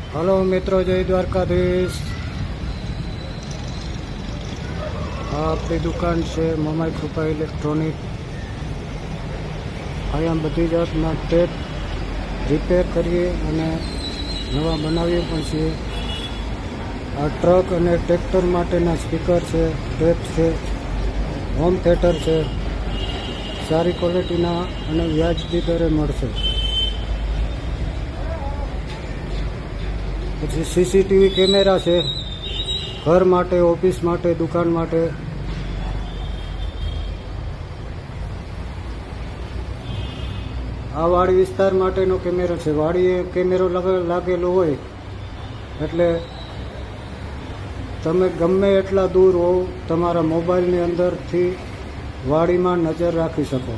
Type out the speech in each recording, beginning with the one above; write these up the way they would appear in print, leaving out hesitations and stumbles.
Hello મિત્રો, જય દ્વારકાધીશ। આ આપણી દુકાન છે મમાઈ કૃપા ઇલેક્ટ્રોનિક। અહીંયા બધી જાતના ટેપ રિપેર કરીએ અને નવા બનાવીએ પણ છીએ। આ ટ્રક અને ટ્રેક્ટર માટેના સ્પીકર છે, ટેપ છે, હોમ થિયેટર છે। સારી ક્વોલિટીના અને વ્યાજબી દરે મળશે। પછી સીસીટીવી કેમેરા છે, ઘર માટે, ઓફિસ માટે, દુકાન માટે। આ વાડી વિસ્તાર માટેનો કેમેરો છે। વાડીએ કેમેરો લાગેલો હોય એટલે તમે ગમે એટલા દૂર હોવ, તમારા મોબાઈલની અંદરથી વાડીમાં નજર રાખી શકો।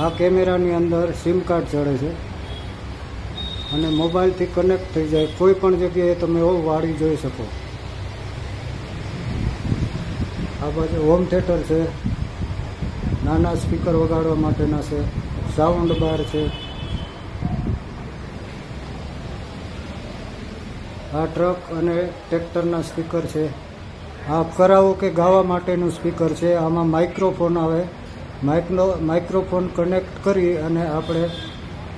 આ કેમેરાની અંદર સિમ કાર્ડ ચડે છે અને મોબાઈલથી કનેક્ટ થઈ જાય, કોઈ પણ જગ્યાએ તમે વાડી જોઈ શકો। આ બાજુ હોમ થિયેટર છે, નાના સ્પીકર વગાડવા માટેના છે, સાઉન્ડ બાર છે। આ ટ્રક અને ટ્રેક્ટરના સ્પીકર છે। આ કરાઓકે ગાવા માટેનું સ્પીકર છે। આમાં માઇક્રોફોન આવે, માઇક્રોફોન કનેક્ટ કરી અને આપણે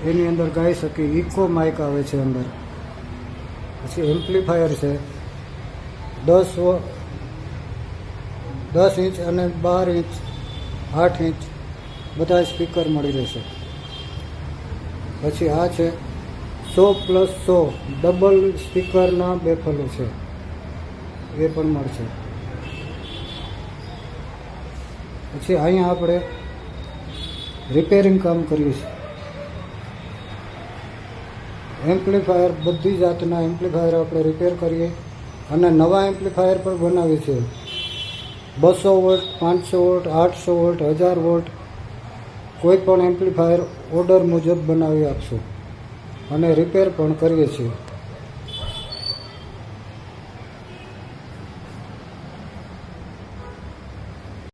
એની અંદર ગાઈ શકીએ। ઇકો માઇક આવે છે અંદર। પછી એમ્પ્લીફાયર છે, 10 ઇંચ અને 12 ઇંચ, 8 ઇંચ બધા સ્પીકર મળી રહેશે। પછી આ છે 100+100 ડબલ સ્પીકરના બેફલો છે, એ પણ મળશે। પછી અહીંયા આપણે રિપેરિંગ કામ કરીએ છીએ। એમ્પ્લીફાયર, બધી જાતના એમ્પ્લીફાયર આપણે રિપેર કરીએ અને નવા એમ્પ્લીફાયર પણ બનાવીએ છીએ। 200 વોલ્ટ, 500 વોલ્ટ, 800 વોલ્ટ, 1000 વોલ્ટ કોઈ પણ એમ્પ્લીફાયર ઓર્ડર મુજબ બનાવી આપશું અને રિપેર પણ કરીએ છીએ।